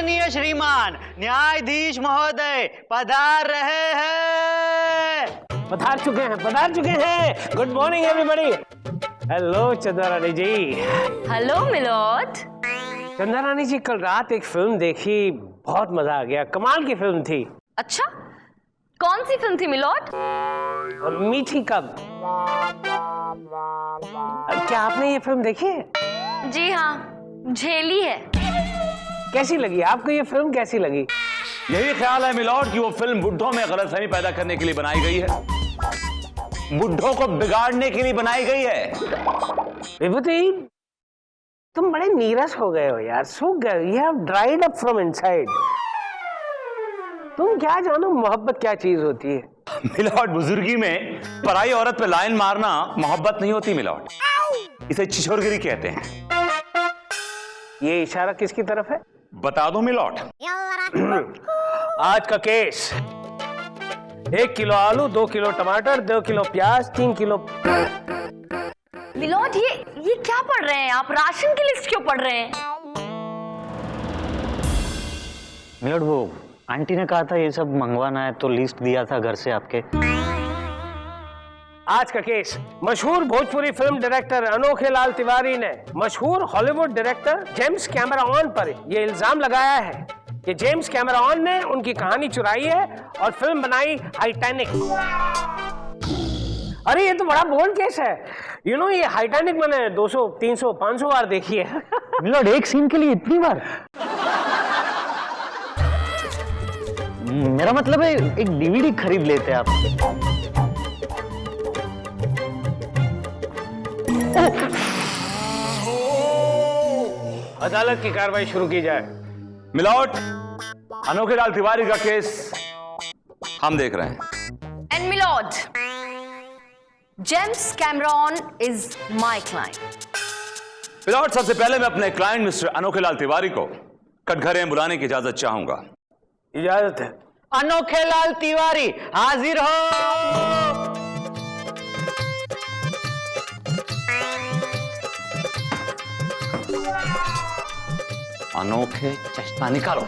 माननीय श्रीमान न्यायाधीश महोदय पधार रहे हैं। पधार चुके हैं। Good morning everybody. Hello Chandrarani ji. Hello milord. Chandrarani ji, कल रात एक फिल्म देखी, बहुत मजा आ गया, कमाल की फिल्म थी। अच्छा, कौन सी फिल्म थी मिलोड? मीठी कब। क्या आपने ये फिल्म देखी है? जी हाँ, झेली है। कैसी लगी आपको ये फिल्म, कैसी लगी? यही ख्याल है मिलॉर्ड कि वो फिल्म बुड्ढों में गलतफहमी पैदा करने के लिए बनाई गई है, बुड्ढों को बिगाड़ने के लिए बनाई गई है। विभूति, तुम बड़े नीरस हो गए हो यार, सूख गए, you have dried up from inside। तुम क्या जानो मोहब्बत क्या चीज होती है। मिलॉर्ड, बुजुर्गी में पराई औरत पे लाइन मारना मोहब्बत नहीं होती मिलॉर्ड, इसे छिछोरगिरी कहते हैं। ये इशारा किसकी तरफ है? बता दो मिलॉर्ड। आज का केस, 1 किलो आलू, 2 किलो टमाटर, 2 किलो प्याज, 3 किलो। मिलोड, ये क्या पढ़ रहे हैं आप? राशन की लिस्ट क्यों पढ़ रहे हैं? मिलोड, वो आंटी ने कहा था ये सब मंगवाना है तो लिस्ट दिया था घर से आपके। आज का केस, मशहूर भोजपुरी फिल्म डायरेक्टर अनोखे लाल तिवारी ने मशहूर हॉलीवुड डायरेक्टर जेम्स कैमरॉन पर ये इल्जाम लगाया है कि जेम्स कैमरॉन ने उनकी कहानी चुराई है और फिल्म बनाई टाइटैनिक। अरे ये तो बड़ा बोल्ड केस है। यू नो, ये टाइटैनिक मैंने 200, 300, 500 बार देखी है। मिलोड, एक सीन के लिए इतनी बार? मेरा मतलब है एक डीवीडी खरीद लेते आप। अदालत की कार्रवाई शुरू की जाए। मिलॉर्ड, अनोखे लाल तिवारी का केस हम देख रहे हैं। And milord, James Cameron is my client. Milord, सबसे पहले मैं अपने क्लाइंट मिस्टर अनोखे लाल तिवारी को कटघरे में बुलाने की इजाजत चाहूंगा। इजाजत है। अनोखे लाल तिवारी हाजिर हो। अनोखे, चश्मा निकालो।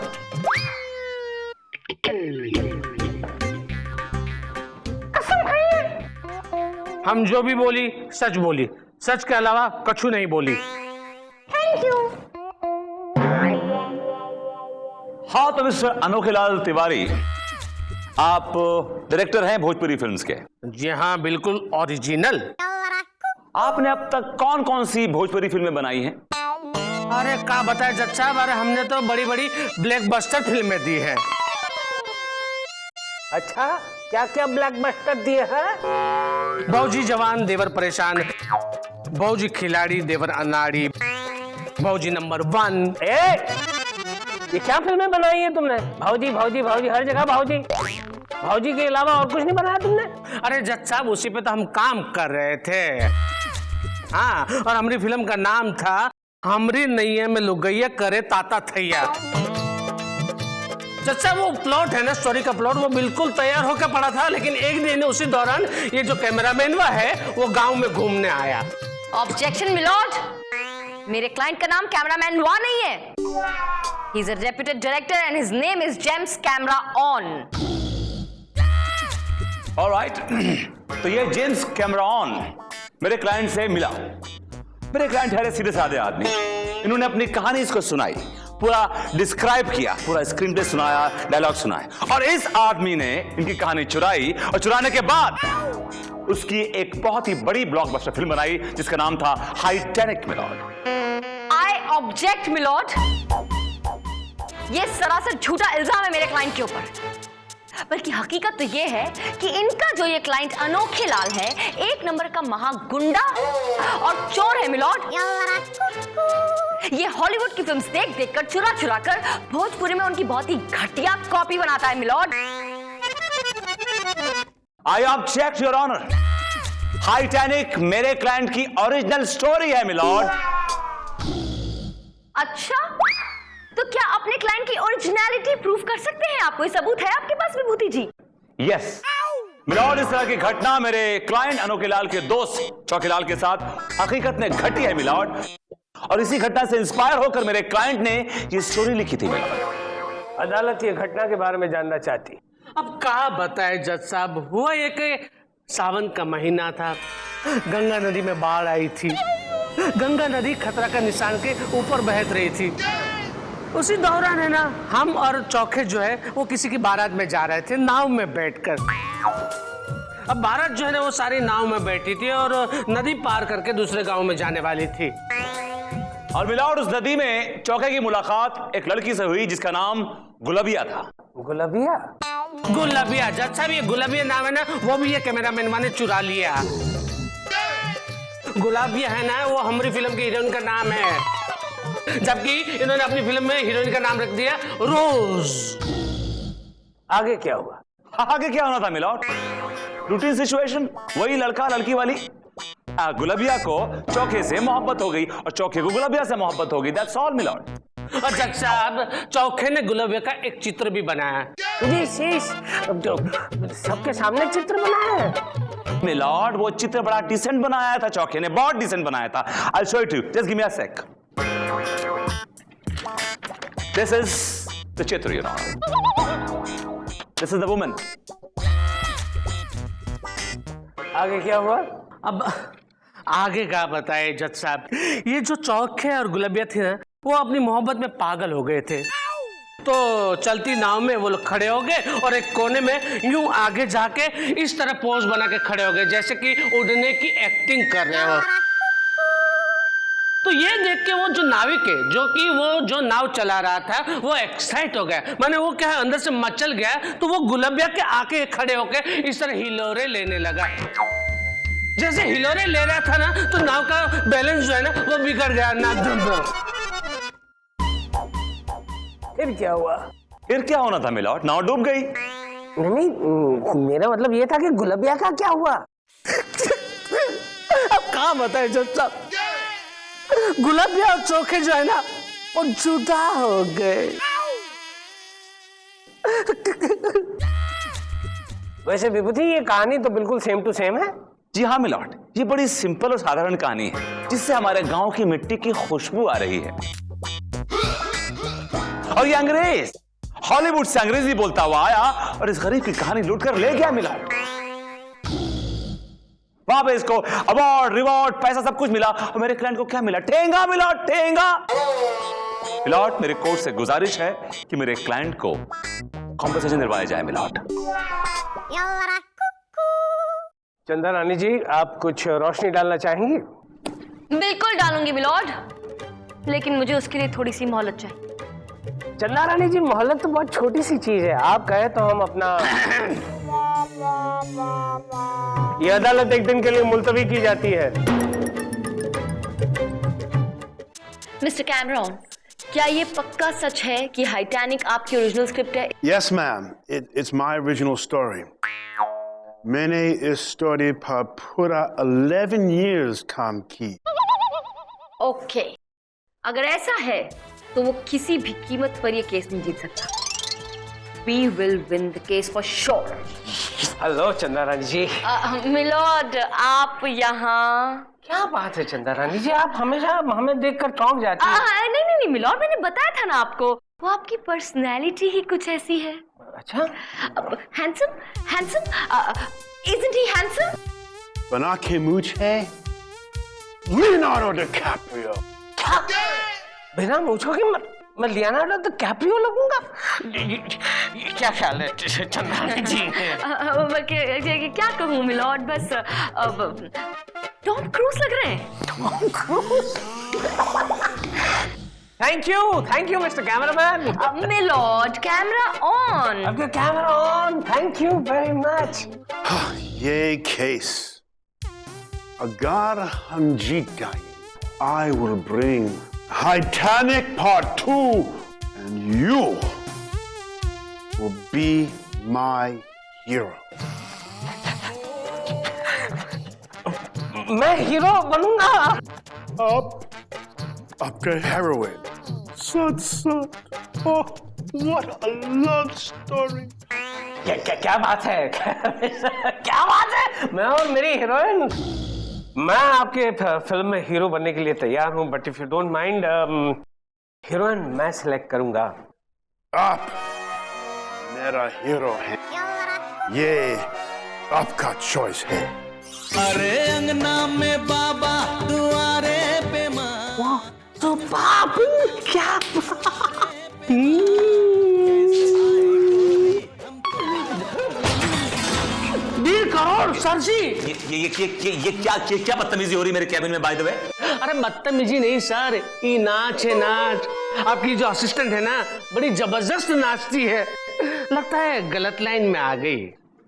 हम जो भी बोली सच बोली, सच के अलावा कछु नहीं बोली। Thank you. हाँ, तो मिस्टर अनोखे लाल तिवारी, आप डायरेक्टर हैं भोजपुरी फिल्म्स के? जी हाँ, बिल्कुल ओरिजिनल। आपने अब तक कौन कौन सी भोजपुरी फिल्में बनाई हैं? अरे क्या बताए जज साहब, अरे हमने तो बड़ी बड़ी ब्लॉकबस्टर फिल्में दी हैं। अच्छा, क्या क्या ब्लॉकबस्टर दिए हैं? भौजी जवान देवर परेशान, भौजी खिलाड़ी देवर अनाड़ी, भौजी नंबर 1। ये क्या फिल्में बनाई है तुमने? भौजी भौजी भौजी, हर जगह भौजी। भौजी के अलावा और कुछ नहीं बनाया तुमने? अरे जज साहब, उसी पे तो हम काम कर रहे थे। हाँ, और हमारी फिल्म का नाम था हमरी नैया में लुगैया करे ताता थैया। जच्चा, वो प्लॉट है ना, स्टोरी का प्लॉट, वो बिल्कुल तैयार होकर पड़ा था, लेकिन एक दिन उसी दौरान ये जो कैमरामैन है वो गांव में घूमने आया। ऑब्जेक्शन मिलोड, मेरे क्लाइंट का नाम कैमरामैन वा नहीं है। He is a reputed director and his name is James Cameron. Alright, तो ये जेम्स कैमरॉन मेरे क्लाइंट से मिला। मेरे क्लाइंट है सीधे साधे आदमी, इन्होंने अपनी कहानी इसको सुनाई, पूरा डिस्क्राइब किया, पूरा स्क्रीन पे सुनाया, डायलॉग सुनाया, और इस आदमी ने इनकी कहानी चुराई और चुराने के बाद उसकी एक बहुत ही बड़ी ब्लॉकबस्टर फिल्म बनाई जिसका नाम था Titanic. Milord, I object milord, ये सरासर झूठा इल्जाम है मेरे क्लाइंट के ऊपर। बल्कि हकीकत तो ये है कि इनका जो ये क्लाइंट अनोखे लाल है, एक नंबर का महागुंडा और चोर है मिलोड। ये हॉलीवुड की फिल्म्स देख देखकर, चुरा चुरा कर भोजपुरी में उनकी बहुत ही घटिया कॉपी बनाता है milord. I object your honour, Titanic मेरे क्लाइंट की ओरिजिनल स्टोरी है मिलॉर्ड। अच्छा, तो क्या अपने क्लाइंट की ओरिजिनलिटी प्रूफ कर सकते हैं आप? कोई सबूत है आपके पास विभूति जी? यस मिलॉर्ड, इस तरह की घटना मेरे क्लाइंट अनोखे लाल के दोस्त चौकीलाल के साथ हकीकत में घटी है मिलॉर्ड, और इसी घटना से इंस्पायर होकर मेरे क्लाइंट ने ये स्टोरी लिखी थी मिलॉर्ड। अदालत ये घटना के बारे में जानना चाहती। अब कहा बताए जज साहब, हुआ ये कि सावन का महीना था, गंगा नदी में बाढ़ आई थी। गंगा नदी खतरा का निशान के ऊपर बहत रही थी। उसी दौरान है ना, हम और चौखे जो है वो किसी की बारात में जा रहे थे नाव में बैठकर। अब बारात जो है ना वो सारी नाव में बैठी थी और नदी पार करके दूसरे गांव में जाने वाली थी। और मिलॉर्ड, उस नदी में चौके की मुलाकात एक लड़की से हुई जिसका नाम गुलाबिया था। गुलाबिया? गुलाबिया जज साहब, ये गुलाबिया नाम है ना, वो भी ये कैमरामैन ने चुरा लिया। गुलाबिया है ना, वो हमारी फिल्म की हीरोइन का नाम है, जबकि इन्होंने अपनी फिल्म में हीरोइन का नाम रख दिया रोज। आगे क्या हुआ? आगे क्या होना था मिलॉर्ड? रूटीन सिचुएशन, वही लड़का लड़की वाली। गुलाबिया को चौके से मोहब्बत हो गई और चौके को गुलाबिया से मोहब्बत हो गई। That's all milord. और जज साहब, चौके ने गुलाबिया का एक चित्र भी बनाया। जी शीश, सबके सामने चित्र बनाया है मिलॉर्ड। वो चित्र बड़ा डिसेंट बनाया था, चौके ने बहुत डिसेंट बनाया था। I show it you, just give me a sec. This is the चित्र, you know. This is the woman. आगे क्या हुआ? अब आगे का बताए जज साहब। ये जो चौके और गुलाबिया थी ना, वो अपनी मोहब्बत में पागल हो गए थे। तो चलती नाव में वो लोग खड़े हो गए और एक कोने में यूं आगे जाके इस तरह पोज बना के खड़े हो गए, जैसे कि उड़ने की एक्टिंग कर रहे हो। तो ये देख के वो जो नाविक है, जो कि वो जो नाव चला रहा था, वो एक्साइट हो गया। माने वो क्या है, अंदर से मचल गया। तो वो गुलाबिया के आके खड़े होके इस तरह हिलोरे लेने लगा। जैसे हिलोरे ले रहा था ना, तो नाव का बैलेंस जो है ना वो बिगड़ गया ना। फिर क्या हुआ? फिर क्या होना था मिलॉर्ड? नाव डूब गई। नहीं, मेरा मतलब ये था कि गुलाबिया का क्या हुआ? अब कहाँ बताए जज साहब, गुलाबिया और चौके जो है ना वो जुदा हो गए। वैसे विभूति, ये कहानी तो बिल्कुल सेम टू सेम है। जी हाँ मिलॉर्ड, ये बड़ी सिंपल और साधारण कहानी है जिससे हमारे गांव की मिट्टी की खुशबू आ रही है। और ये अंग्रेज हॉलीवुड से अंग्रेजी बोलता हुआ आया और इस गरीब की कहानी लूट कर ले गया मिलॉर्ड। वहां पे इसको अवार्ड, रिवॉर्ड, पैसा सब कुछ मिला। और मेरे क्लाइंट को क्या मिला? ठेंगा मिलॉर्ड, ठेंगा। मिलॉर्ड, मेरे कोर्ट से गुजारिश है कि मेरे क्लाइंट को कॉम्पेंसेशन दिलवाया जाए मिलॉर्ड। चंदा रानी जी, आप कुछ रोशनी डालना चाहेंगी? बिल्कुल डालूंगी मिलॉर्ड, लेकिन मुझे उसके लिए थोड़ी सी मोहलत चाहिए। चंदा रानी जी, मोहलत तो बहुत छोटी सी चीज है। आप कहे तो हम अपना ये अदालत एक दिन के लिए मुलतवी की जाती है। मिस्टर कैमरॉन, क्या ये पक्का सच है कि टाइटैनिक आपकी ओरिजिनल स्क्रिप्ट है? Yes, ma'am. It's my original story. मैंने इस स्टोरी पर पूरा 11 years काम की। ओके, अगर ऐसा है तो वो किसी भी कीमत पर ये केस नहीं जीत सकता। We will win the case for sure. Hello चंदा रानी जी। मिलॉर्ड, आप यहाँ? क्या बात है चंदा रानी जी, आप हमेशा हमें देखकर चौंक जाती हैं। नहीं मिलॉर्ड, मैंने बताया था ना आपको, वो आपकी पर्सनैलिटी ही कुछ ऐसी है। अच्छा, handsome, handsome, isn't he handsome? बना के मुझे लियोनार्डो डिकैप्रियो। क्या? बिना मूछों के मैं लियोनार्डो डिकैप्रियो लगूंगा? क्या ख्याल है चंदा रानी जी? क्या कहूँ मिलॉर्ड, बस टॉम क्रूज लग रहे हैं। Tom Cruise? Thank you mister cameraman. Milord, camera on. आपका camera on, thank you very much. ये केस अगर हम जीत गए, I will bring Titanic Part 2 and you will be my hero. मैं हीरो बनूंगा? आपका heroine. Son. Oh, what a love story. क्या बात है? क्या बात है? मैं और मेरी हीरोइन, मैं आपके फिल्म में हीरो बनने के लिए तैयार हूं, but if you don't mind, heroine मैं सिलेक्ट करूंगा। आप मेरा हीरो है, ये आपका चॉइस है। अरे अंगना में बाबा दुआरे पे माँ। तो बाबू क्या करोड़ सर जी। ये क्या बदतमीजी हो रही मेरे कैबिन में बाय द वे? अरे बदतमीजी नहीं सर, ये नाच है नाच। आपकी जो असिस्टेंट है ना, बड़ी जबरदस्त नाचती है। लगता है गलत लाइन में आ गई।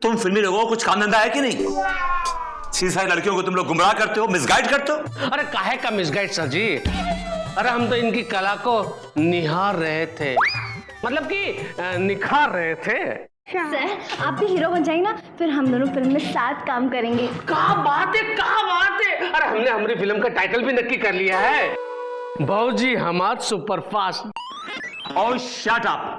तुम फिल्मी लोगों को कुछ काम धंधा है कि नहीं? सीधी सारी लड़कियों को तुम लोग गुमराह करते हो, मिसगाइड करते हो। अरे काहे का मिसगाइड सर जी? अरे हम तो इनकी कला को निहार रहे थे, मतलब कि निखार रहे थे। सर आप भी हीरो बन जाएंगे ना, फिर हम दोनों फिल्म में साथ काम करेंगे। क्या बात है, क्या बात है। अरे हमने हमारी फिल्म का टाइटल भी नक्की कर लिया है, भौजी हमार सुपरफास्ट। और शट अप।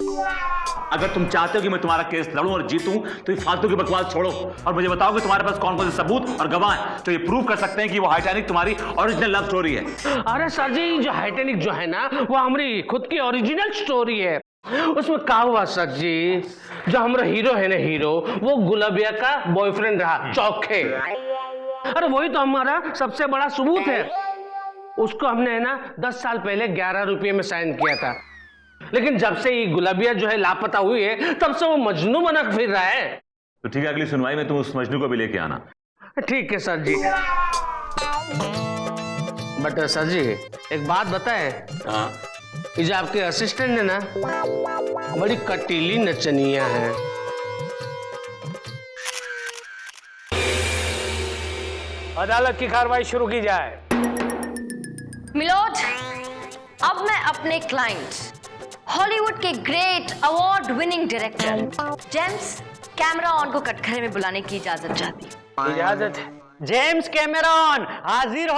अगर तुम चाहते हो कि मैं तुम्हारा केस लड़ूं और जीतूं, तो ये फालतू की बकवास छोड़ो और मुझे बताओ कि तुम्हारे पास कौन कौन से सबूत और गवाह हैं जो ये प्रूव कर सकते हैं कि वो टाइटैनिक तुम्हारी ओरिजिनल लव स्टोरी है। अरे सर जी, जो टाइटैनिक जो है ना, वो हमारी खुद की ओरिजिनल स्टोरी है। उसमें क्या हुआ सर जी, जो हमारा हीरो है ना, हीरो वो गुलाबिया का बॉयफ्रेंड रहा, चौखे। अरे वही तो हमारा सबसे बड़ा सबूत है। उसको हमने है ना 10 साल पहले 11 रुपये में साइन किया था, लेकिन जब से ये गुलाबिया जो है लापता हुई है, तब से वो मजनू बना फिर रहा है। तो ठीक है, अगली सुनवाई में तुम उस मजनू को भी लेके आना। ठीक है सर जी। बट सर जी एक बात बताए, ये जो आपके असिस्टेंट है ना, बड़ी कटीली नचनिया है। अदालत की कार्रवाई शुरू की जाए। मिलोड, अब मैं अपने क्लाइंट हॉलीवुड के great award winning director James Cameron को कटघरे में बुलाने की इजाजत चाहती हूँ। इजाजत है। जेम्स कैमरॉन हाजिर हो।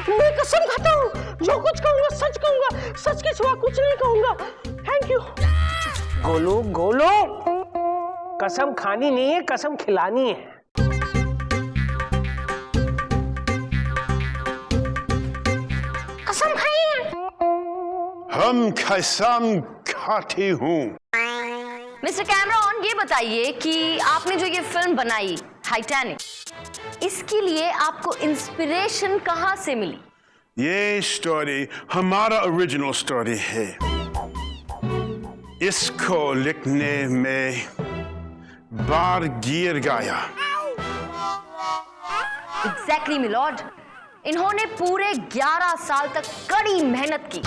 मैं कसम खाता हूँ, जो कुछ कहूँगा सच कहूँगा, सच के सिवा कुछ नहीं कहूँगा। Thank you. गोलू गोलू, कसम खानी नहीं है, कसम खिलानी है। कसम खाई है। हम कसम खाती हूँ। मिस्टर कैमरॉन, ये बताइए कि आपने जो ये फिल्म बनाई टाइटैनिक, इसके लिए आपको इंस्पिरेशन कहां से मिली? ये स्टोरी हमारा ओरिजिनल स्टोरी है। इसको लिखने में बार गिर गया। एग्जैक्टली मिलॉर्ड, इन्होंने पूरे 11 साल तक कड़ी मेहनत की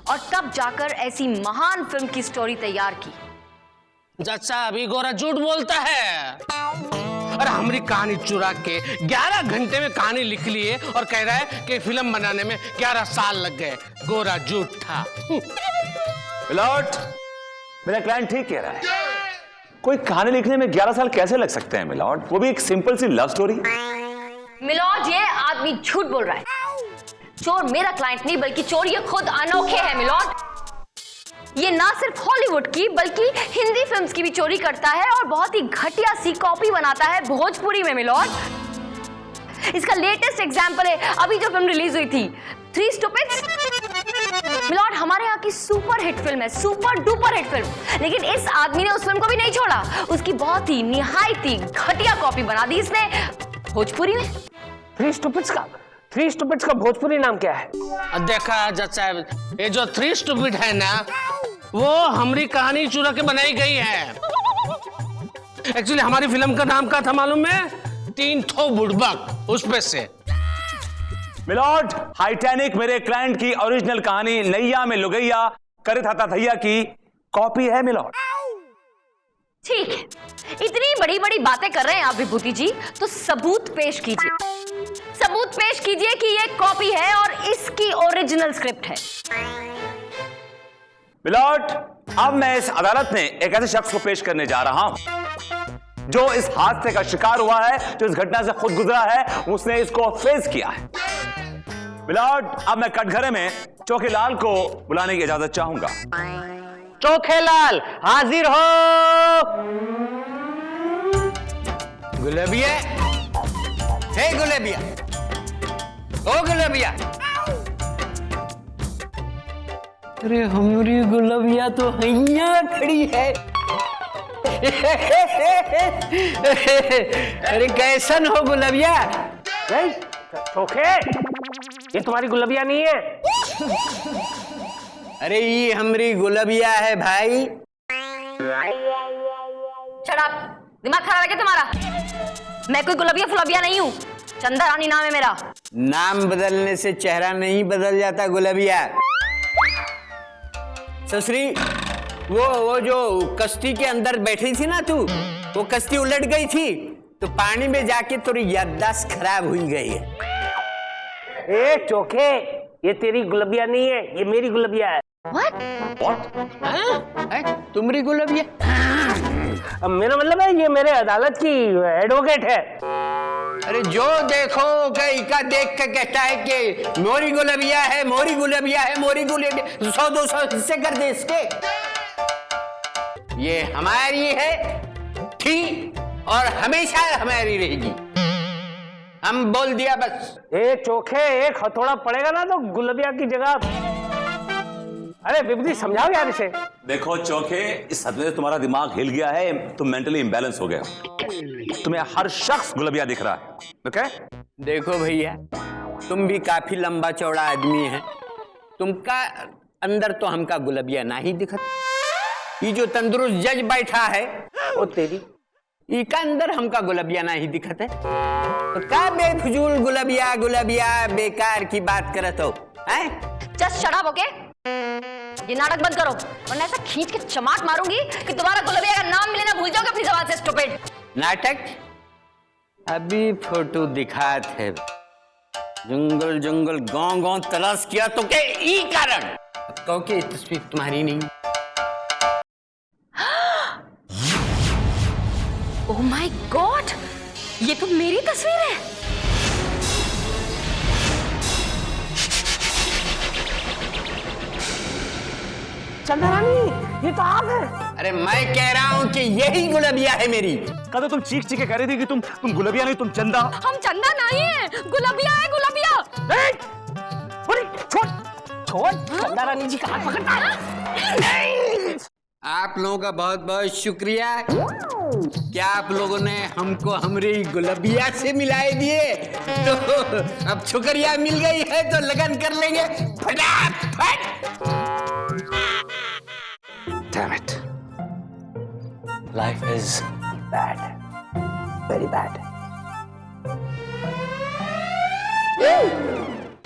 और तब जाकर ऐसी महान फिल्म की स्टोरी तैयार की। जज साहब, अभी गोरा झूठ बोलता है। अरे हमारी कहानी चुरा के 11 घंटे में कहानी लिख ली है और कह रहा है कि फिल्म बनाने में 11 साल लग गए। गोरा झूठ था। मिलॉर्ड, मेरा क्लाइंट ठीक कह रहा है। कोई कहानी लिखने में 11 साल कैसे लग सकते हैं मिलॉर्ड, वो भी एक सिंपल सी लव स्टोरी। मिलॉर्ड, ये आदमी झूठ बोल रहा है। चोर मेरा क्लाइंट नहीं, बल्कि चोर ये खुद अनोखे है मिलॉर्ड। ये ना सिर्फ हॉलीवुड की बल्कि हिंदी फिल्म्स की भी चोरी करता है और बहुत ही घटिया सी कॉपी बनाता है भोजपुरी में मिलॉर्ड। इसका लेटेस्ट एग्जांपल है अभी जो फिल्म रिलीज हुई थी, थ्री स्टूपिड्स। मिलॉर्ड, हमारे यहाँ की सुपर हिट फिल्म है, सुपर डुपर हिट फिल्म, लेकिन इस आदमी ने उस फिल्म को भी नहीं छोड़ा। उसकी बहुत ही निहायती घटिया कॉपी बना दी इसने भोजपुरी में। थ्री स्टूपिड्स का भोजपुरी नाम क्या है? देखा जज साहब, ये जो थ्री स्टूपिड है ना, वो हमारी कहानी चुरा के बनाई गई है। एक्चुअली हमारी फिल्म का नाम क्या था मालूम है? 3 ठो बुड़बक, उस पे से। मिलॉर्ड, टाइटैनिक मेरे क्लाइंट की ओरिजिनल कहानी नैया में लुगैया करे था थैया की कॉपी है मिलॉर्ड। ठीक है, इतनी बड़ी बड़ी बातें कर रहे हैं आप विभूति जी, तो सबूत पेश कीजिए। सबूत पेश कीजिए कि ये कॉपी है और इसकी ओरिजिनल स्क्रिप्ट है। मिलॉर्ड, अब मैं इस अदालत में एक ऐसे शख्स को पेश करने जा रहा हूं जो इस हादसे का शिकार हुआ है, जो इस घटना से खुद गुजरा है, उसने इसको फेस किया है। मिलॉर्ड, अब मैं कटघरे में चौकीलाल को बुलाने की इजाजत चाहूंगा। चोखेलाल हाजिर हो। गुलाबिया, हे गुलाबिया, ओ गुलाबिया। अरे हमारी गुलाबिया तो हैया खड़ी है। अरे कैसन हो गुलाबिया? नहीं चोखे, ये तुम्हारी गुलबिया नहीं है। अरे ये हमारी गुलाबिया है भाई। शट अप, दिमाग खराब है क्या तुम्हारा? मैं कोई गुलाबिया फुलाबिया नहीं हूँ, चंदा रानी नाम है मेरा। नाम बदलने से चेहरा नहीं बदल जाता गुलाबिया। ससुरी, वो जो कश्ती के अंदर बैठी थी ना तू, वो कश्ती उलट गई थी तो पानी में जाके थोड़ी याददाश्त खराब हुई गई है। ए चोखे, ये तेरी गुलबिया नहीं है, ये मेरी गुलबिया है। तुम्हारी गुलाबिया? अब मेरा मतलब है ये मेरे अदालत की एडवोकेट है। अरे जो देखो कहीं का देख के कहता है कि मोरी गुलाबिया है, मोरी गुलाबिया है, मोरी गुलाबिया। 100-200 हिस्से कर दे इसके। ये हमारी है, थी और हमेशा हमारी रहेगी। हम बोल दिया बस। ए चोखे, एक हथौड़ा पड़ेगा ना तो गुलबिया की जगह। अरे विभूति समझाओ यार इसे। देखो चौके, इस सदमे से तुम्हारा दिमाग हिल गया है, तुम मेंटली इंबैलेंस हो गए हो। तुम्हें हर शख्स गुलबिया दिख रहा है। ओके? देखो भैया, तुम भी काफी लंबा चौड़ा आदमी है, तुमका अंदर तो हमका गुलबिया ना ही दिखत। ये जो तंदुरुस्त जज बैठा है वो तेरी, इका अंदर हमका गुलबिया ना ही दिखत है। तो का बेफजूल गुलबिया गुलबिया बेकार की बात करत हो? Just shut up, okay? ये नाटक बंद करो, वरना ऐसा खींच के चमाट मारूंगी कि तुम्हारा गुलबिया का नाम मिले ना भूल जाओगे अपनी जबान से, स्टूपिड। नाटक अभी फोटो दिखात है। जंगल जंगल गांव गांव तलाश किया तो के ई कारण कहो कि तस्वीर तुम्हारी नहीं। ओह माय गॉड, ये तो मेरी तस्वीर है। चंदा रानी, ये तो आप है। अरे मैं कह रहा हूं कि यही गुलबिया है मेरी। कल तो तुम चीख चीख के कह रही थी कि तुम गुलबिया नहीं, तुम चंदा। हम चंदा नहीं है, गुलबिया है, गुलबिया। छोड़ छोड़, चंदा रानी जी का हाथ पकड़ता है। आप लोगों का बहुत बहुत शुक्रिया। क्या आप लोगों ने हमको हमारी गुलबिया से मिलाए दिए, तो अब शुक्रिया मिल गई है तो लगन कर लेंगे फटाफट। Damn it. Life is bad. Very bad.